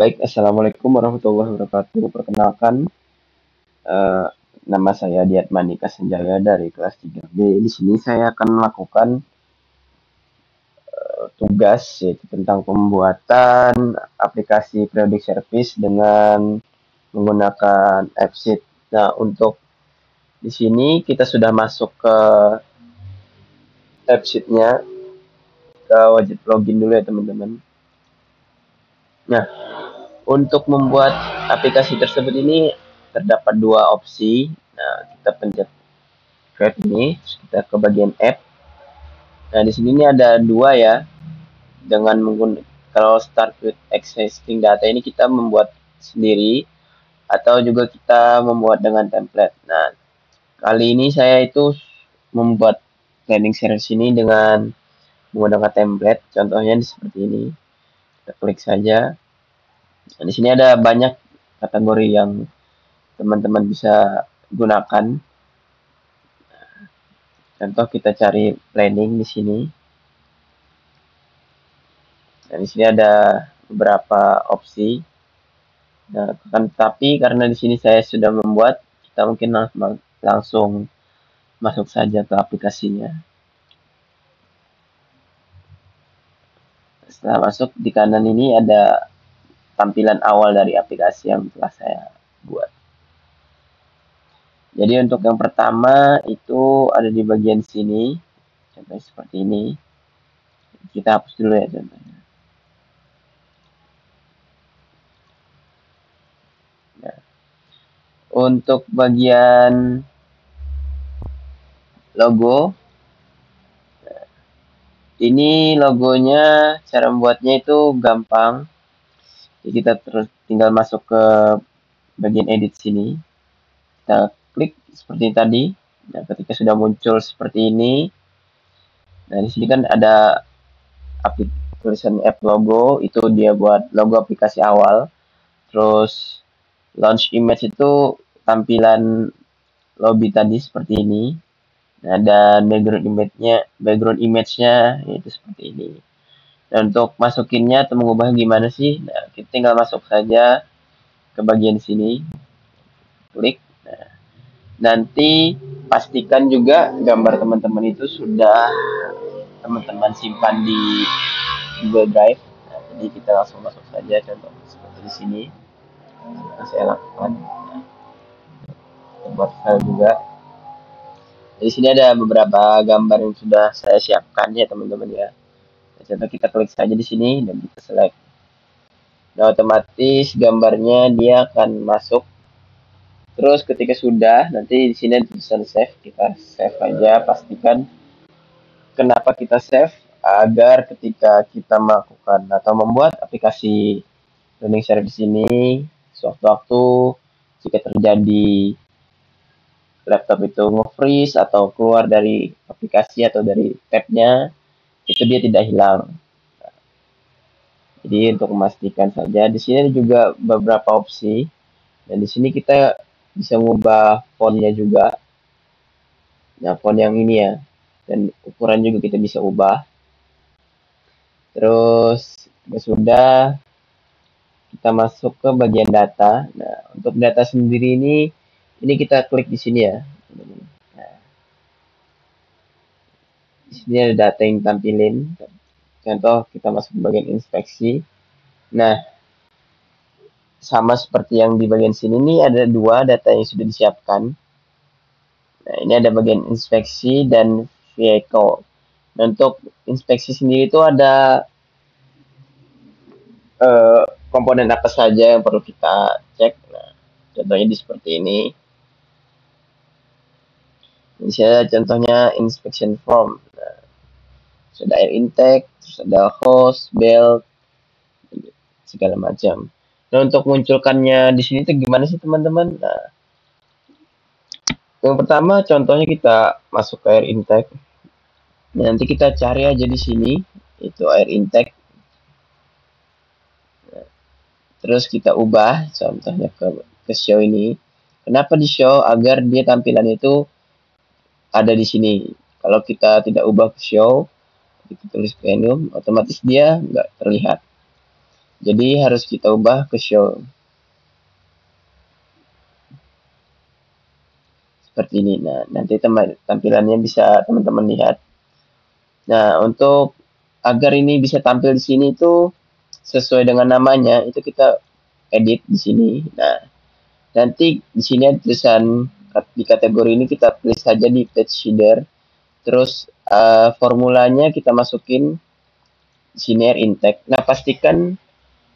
Baik, Assalamualaikum warahmatullahi wabarakatuh. Perkenalkan, eh, nama saya Diat Manika Senjaya dari kelas 3B. Di sini saya akan melakukan tugas yaitu tentang pembuatan aplikasi periodic service dengan menggunakan AppSheet. Nah, untuk di sini kita sudah masuk ke AppSheet-nya, ke wajib login dulu ya teman-teman. Nah, untuk membuat aplikasi tersebut ini terdapat dua opsi. Nah, kita pencet create ini, terus kita ke bagian app. Nah, di sini ini ada dua ya. Dengan menggunakan kalau start with existing data ini kita membuat sendiri atau juga kita membuat dengan template. Nah, kali ini saya itu membuat planning series ini dengan menggunakan template. Contohnya seperti ini. Kita klik saja. Nah, di sini ada banyak kategori yang teman-teman bisa gunakan. Contoh kita cari planning di sini. Nah, di sini ada beberapa opsi. Nah, tapi karena di sini saya sudah membuat, kita mungkin langsung masuk saja ke aplikasinya. Setelah masuk di kanan ini ada tampilan awal dari aplikasi yang telah saya buat. Jadi untuk yang pertama itu ada di bagian sini, contohnya seperti ini. Kita hapus dulu ya contohnya. Nah, untuk bagian logo, ini logonya cara membuatnya itu gampang. Jadi kita terus tinggal masuk ke bagian edit sini. Kita klik seperti tadi. Nah, ketika sudah muncul seperti ini, nah di sini kan ada tulisan app logo, itu dia buat logo aplikasi awal. Terus launch image itu tampilan lobby tadi seperti ini. Nah, dan background image-nya yaitu seperti ini. Dan untuk masukinnya atau mengubah gimana sih? Nah, kita tinggal masuk saja ke bagian sini. Klik. Nah, nanti pastikan juga gambar teman-teman itu sudah teman-teman simpan di Google Drive. Nah, jadi kita langsung masuk saja contoh seperti di sini yang saya lakukan. Nah, buat file juga. Di sini ada beberapa gambar yang sudah saya siapkan ya teman-teman ya. Nah, contoh kita klik saja di sini dan kita select. Nah, otomatis gambarnya dia akan masuk. Terus ketika sudah, nanti di sini tulisan save, kita save aja, pastikan kenapa kita save agar ketika kita melakukan atau membuat aplikasi learning service ini sewaktu-waktu jika terjadi laptop itu nge-freeze atau keluar dari aplikasi atau dari tabnya, itu dia tidak hilang. Jadi untuk memastikan saja, di sini juga beberapa opsi dan di sini kita bisa mengubah fontnya juga. Nah, font yang ini ya, dan ukuran juga kita bisa ubah. Terus sudah kita masuk ke bagian data. Nah, untuk data sendiri ini kita klik di sini ya. Nah, di sini ada data yang tampilin. Contoh kita masuk ke bagian inspeksi. Nah, sama seperti yang di bagian sini nih ada dua data yang sudah disiapkan. Nah, ini ada bagian inspeksi dan vehicle. Nah, untuk inspeksi sendiri itu ada komponen apa saja yang perlu kita cek. Nah, contohnya di seperti ini. Misalnya contohnya inspection form. Nah, sudah air intake, terus ada hose, belt, segala macam. Nah, untuk munculkannya di sini tuh gimana sih teman-teman? Nah, yang pertama contohnya kita masuk ke air intake. Nah, nanti kita cari aja di sini itu air intake. Nah, terus kita ubah contohnya ke show ini. Kenapa di show? Agar dia tampilan itu ada di sini. Kalau kita tidak ubah ke show, kita tulis premium, otomatis dia nggak terlihat. Jadi harus kita ubah ke show seperti ini. Nah, nanti tampilannya bisa teman-teman lihat. Nah, untuk agar ini bisa tampil di sini itu sesuai dengan namanya, itu kita edit di sini. Nah, nanti di sini ada tulisan di kategori ini kita pilih saja di page header. Terus formulanya kita masukin di sini air intake. Nah, pastikan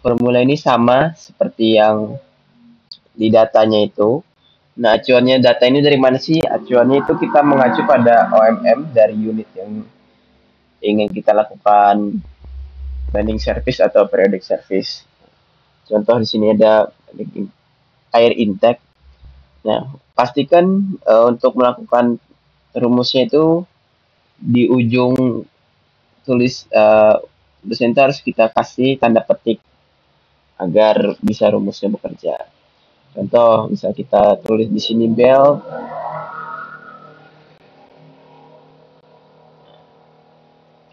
formula ini sama seperti yang di datanya itu. Nah, acuannya data ini dari mana sih? Acuannya itu kita mengacu pada OMM dari unit yang ingin kita lakukan binding service atau periodic service. Contoh di sini ada air intake. Nah, pastikan untuk melakukan rumusnya itu di ujung tulisan harus kita kasih tanda petik agar bisa rumusnya bekerja. Contoh, misal kita tulis di sini belt,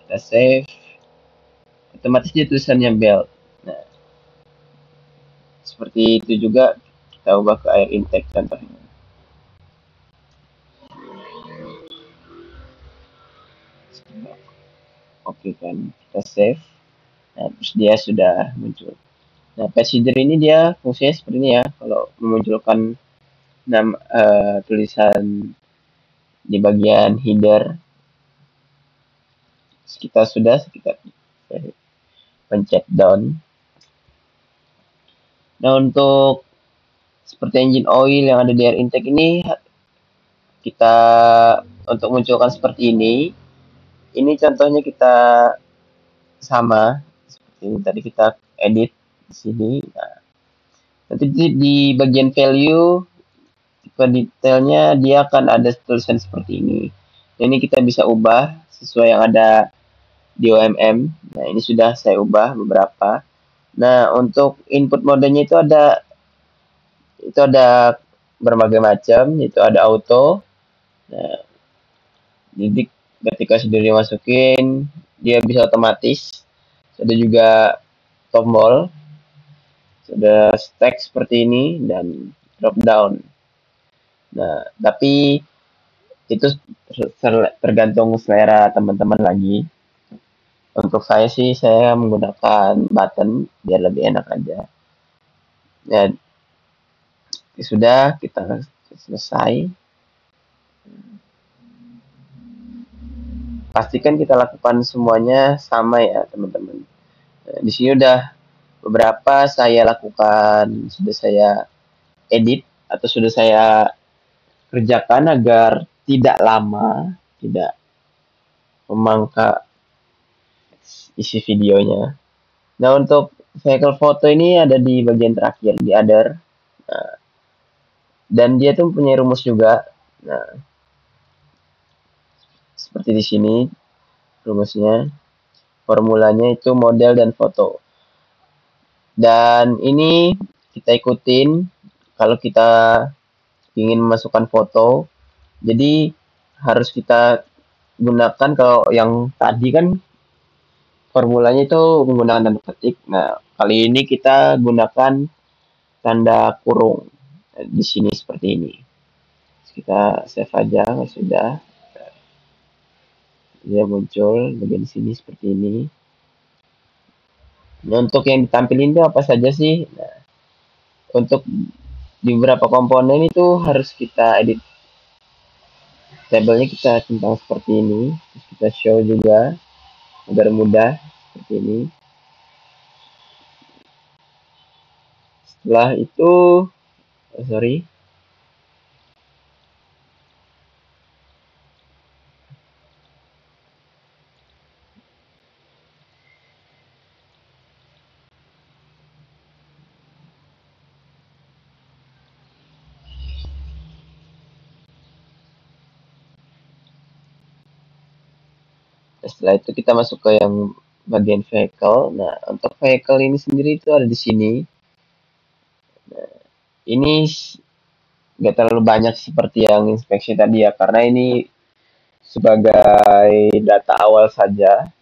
kita save, otomatis dia tulisannya belt. Nah, seperti itu juga kita ubah ke air intake contohnya. Oke kan, kita save. Nah, terus dia sudah muncul. Nah, page header ini dia fungsinya seperti ini ya. Kalau memunculkan tulisan di bagian header, kita pencet down. Nah, untuk seperti engine oil yang ada di air intake ini, kita untuk munculkan seperti ini contohnya kita sama seperti ini tadi kita edit di sini. Nah, nanti di bagian value ke detailnya dia akan ada tulisan seperti ini. Nah, ini kita bisa ubah sesuai yang ada di OMM. Nah, ini sudah saya ubah beberapa. Nah, untuk input modenya itu ada berbagai macam, itu ada auto. Nah, jadi ketika sudah dimasukin, dia bisa otomatis. Ada juga tombol, sudah stack seperti ini dan drop down. Nah, tapi itu tergantung selera teman-teman lagi. Untuk saya sih saya menggunakan button biar lebih enak aja. Ya, sudah kita selesai. Pastikan kita lakukan semuanya sama ya teman-teman. Nah, di sini udah beberapa saya lakukan, sudah saya edit atau sudah saya kerjakan agar tidak lama, tidak memangka isi videonya. Nah, untuk vehicle foto ini ada di bagian terakhir di other. Nah, dan dia tuh punya rumus juga. Nah, seperti di sini rumusnya. Formulanya itu model dan foto. Dan ini kita ikutin kalau kita ingin memasukkan foto. Jadi harus kita gunakan kalau yang tadi kan formulanya itu menggunakan tanda petik. Nah, kali ini kita gunakan tanda kurung di sini seperti ini. Kita save aja, sudah. Dia muncul bagian di sini seperti ini. Nah, untuk yang ditampilin itu apa saja sih? Nah, untuk di beberapa komponen itu harus kita edit tabelnya, kita centang seperti ini. Terus kita show juga agar mudah seperti ini. Setelah itu sorry, setelah itu kita masuk ke yang bagian vehicle. Nah, untuk vehicle ini sendiri itu ada di sini. Nah, ini nggak terlalu banyak seperti yang inspeksi tadi ya, karena ini sebagai data awal saja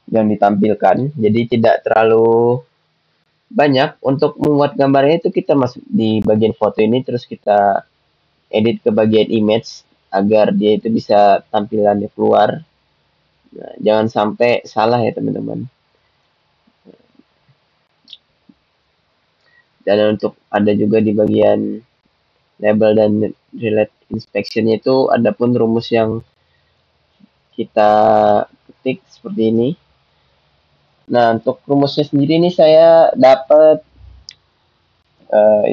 yang ditampilkan, jadi tidak terlalu banyak. Untuk membuat gambarnya itu kita masuk di bagian foto ini, terus kita edit ke bagian image agar dia itu bisa tampilannya keluar. Nah, jangan sampai salah ya teman-teman. Dan untuk ada juga di bagian label dan relate inspection itu ada pun rumus yang kita ketik seperti ini. Nah, untuk rumusnya sendiri ini saya dapat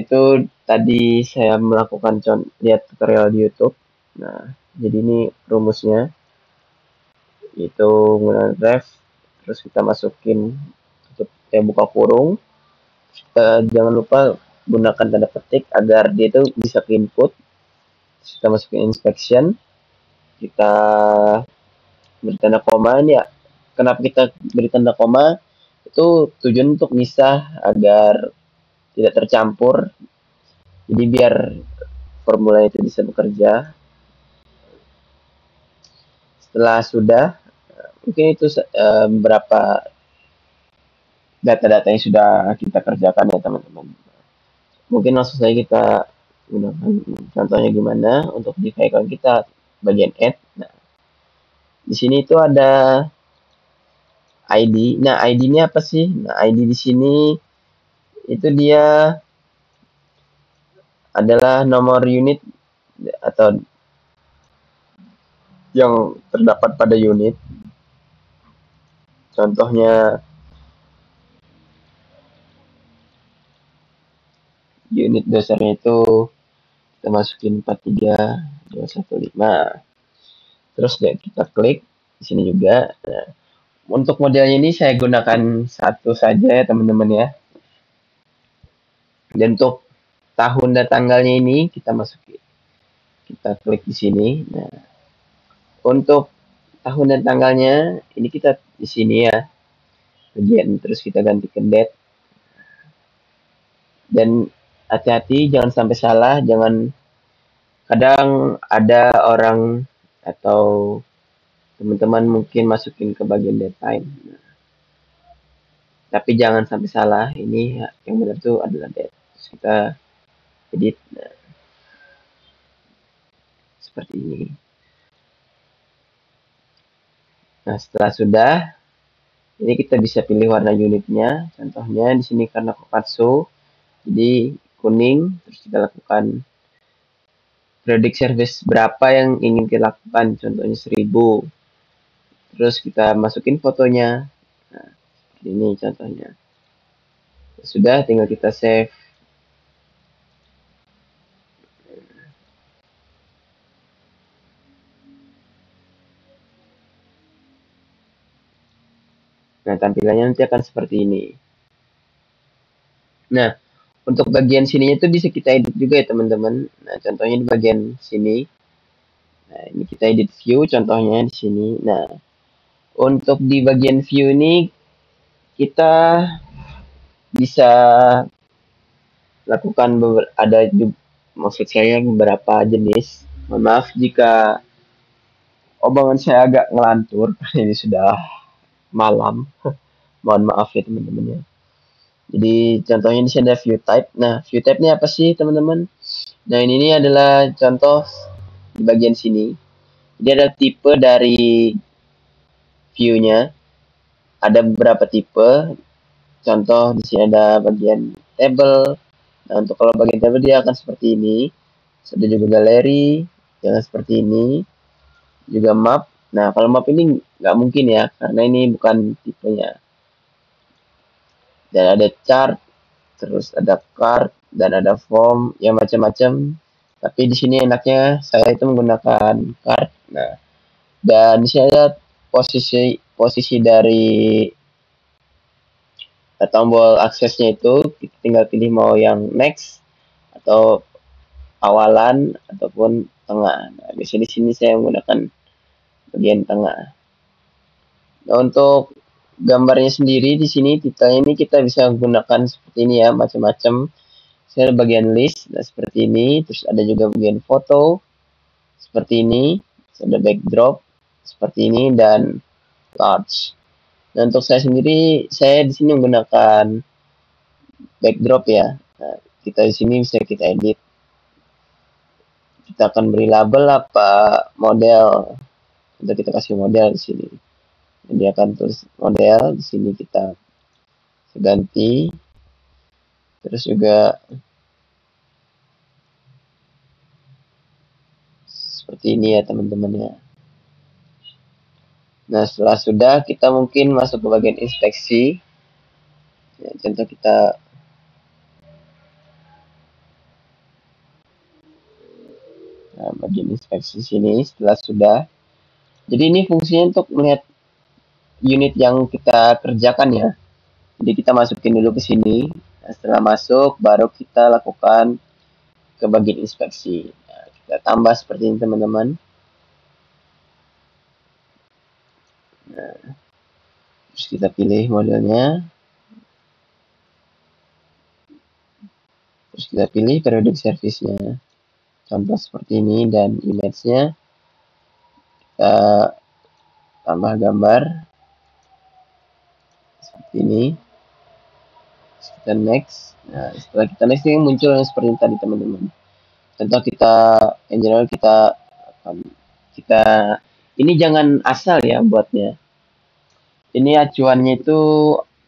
itu tadi saya melakukan lihat tutorial di YouTube. Nah, jadi ini rumusnya itu menggunakan ref, terus kita masukin untuk buka kurung. Jangan lupa gunakan tanda petik agar dia itu bisa ke input. Kita masukin inspection, kita beri tanda koma ini ya. Kenapa kita beri tanda koma? Itu tujuan untuk misah agar tidak tercampur. Jadi biar formula itu bisa bekerja. Setelah sudah, mungkin itu beberapa data-data yang sudah kita kerjakan ya teman-teman. Mungkin langsung saja kita gunakan contohnya gimana untuk di icon kita bagian add. Nah, di sini itu ada ID. Nah, ID-nya apa sih? Nah, ID di sini itu dia adalah nomor unit atau yang terdapat pada unit. Contohnya unit dasarnya itu kita masukin 43215. Terus kita klik di sini juga. Nah, untuk modelnya ini saya gunakan satu saja ya teman-teman ya. Dan untuk tahun dan tanggalnya ini kita masukin. Kita klik di sini. Nah, untuk tahun dan tanggalnya ini kita di sini ya. Bagian terus kita ganti ke date. Dan hati-hati jangan sampai salah, jangan kadang ada orang atau teman-teman mungkin masukin ke bagian date time. Nah, tapi jangan sampai salah, ini yang benar tuh adalah date. Terus kita edit seperti ini. Nah, setelah sudah, ini kita bisa pilih warna unitnya. Contohnya di sini karena Kokatsu, jadi kuning. Terus kita lakukan predict service berapa yang ingin kita lakukan. Contohnya 1000. Terus kita masukin fotonya. Nah, ini contohnya. Sudah, tinggal kita save. Nah, tampilannya nanti akan seperti ini. Nah, untuk bagian sininya itu bisa kita edit juga ya teman-teman. Nah, contohnya di bagian sini. Nah, ini kita edit view contohnya di sini. Nah, untuk di bagian view ini kita bisa lakukan ada juga, maksud saya beberapa jenis. Mohon maaf jika omongan saya agak ngelantur karena ini sudah malam. Mohon maaf ya teman-teman ya. Jadi contohnya di sini ada view type. Nah, view type ini apa sih teman-teman? Nah, ini adalah contoh di bagian sini. Jadi ada tipe dari view-nya. Ada beberapa tipe. Contoh di sini ada bagian table. Nah, untuk kalau bagian table dia akan seperti ini. Ada juga galeri, jangan seperti ini. Juga map. Nah, kalau map ini nggak mungkin ya, karena ini bukan tipenya. Dan ada chart, terus ada card, dan ada form, yang macam-macam. Tapi di sini enaknya saya itu menggunakan card. Nah, dan di sini ada posisi dari tombol aksesnya itu kita tinggal pilih mau yang next atau awalan ataupun tengah. Nah, di sini saya menggunakan bagian tengah. Nah, untuk gambarnya sendiri di sini titelnya ini kita bisa gunakan seperti ini ya, macam-macam. Saya ada bagian list, nah seperti ini. Terus ada juga bagian foto seperti ini. Ada backdrop seperti ini dan large. Nah, untuk saya sendiri, saya di sini menggunakan backdrop ya. Nah, kita di sini bisa kita edit. Kita akan beri label apa model. Untuk kita kasih model di sini. Dia akan tulis model di sini kita ganti. Terus juga seperti ini ya teman-teman ya. Nah setelah sudah kita mungkin masuk ke bagian inspeksi. Ya, contoh kita bagian inspeksi sini setelah sudah. Jadi ini fungsinya untuk melihat unit yang kita kerjakan ya. Jadi kita masukin dulu ke sini. Nah, setelah masuk baru kita lakukan ke bagian inspeksi. Nah, kita tambah seperti ini teman-teman. Nah, terus kita pilih modelnya. Terus kita pilih periodic service-nya. Contoh seperti ini dan image-nya. Kita tambah gambar seperti ini. Terus kita next. Nah, setelah kita next ini muncul yang seperti ini tadi teman-teman. Contoh kita in general kita ini jangan asal ya buatnya. Ini acuannya itu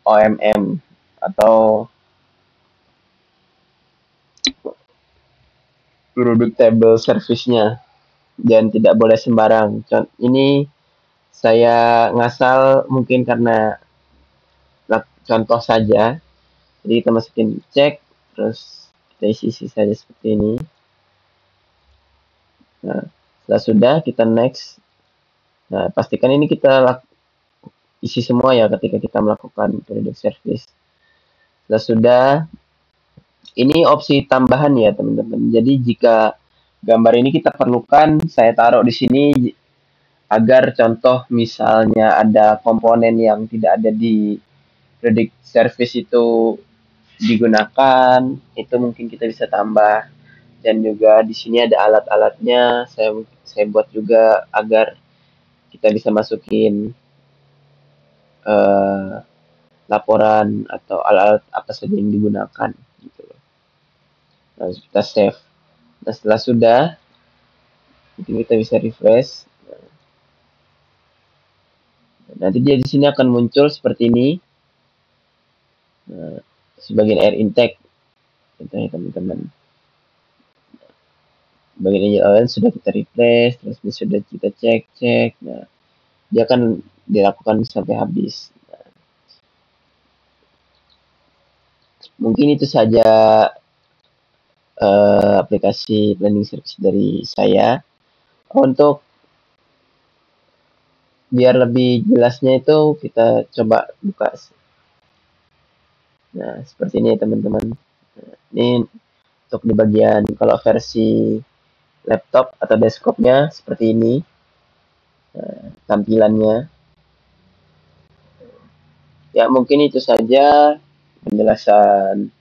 OMM atau product table service-nya dan tidak boleh sembarang. Ini saya ngasal mungkin karena contoh saja. Jadi kita masukin cek, terus kita isi saja seperti ini. Nah, setelah sudah kita next. Nah, pastikan ini kita isi semua ya ketika kita melakukan product service. Setelah sudah, ini opsi tambahan ya teman-teman. Jadi jika gambar ini kita perlukan, saya taruh di sini agar contoh misalnya ada komponen yang tidak ada di product service itu digunakan, itu mungkin kita bisa tambah. Dan juga di sini ada alat-alatnya, saya buat juga agar kita bisa masukin laporan atau alat-alat apa saja yang digunakan gitu. Nah, kita save. Nah, setelah sudah kita bisa refresh. Nanti dia di sini akan muncul seperti ini. Nah, sebagian air intake contohnya teman-teman. Bagian engine oil sudah kita replace, terus sudah kita cek. Nah, dia akan dilakukan sampai habis. Nah, mungkin itu saja aplikasi planning service dari saya. Untuk biar lebih jelasnya itu kita coba buka. Nah, seperti ini teman-teman. Nah, ini untuk di bagian kalau versi laptop atau desktopnya seperti ini tampilannya. Ya mungkin itu saja penjelasan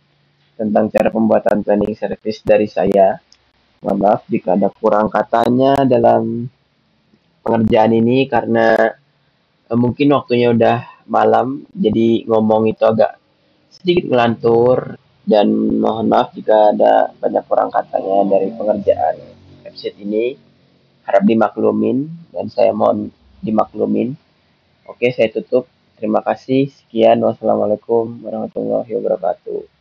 tentang cara pembuatan planning service dari saya. Mohon maaf jika ada kurang katanya dalam pengerjaan ini karena mungkin waktunya udah malam jadi ngomong itu agak sedikit ngelantur dan mohon maaf jika ada banyak kurang katanya dari pengerjaan website ini. Harap dimaklumin dan saya mohon dimaklumin. Oke, saya tutup. Terima kasih. Sekian. Wassalamualaikum warahmatullahi wabarakatuh.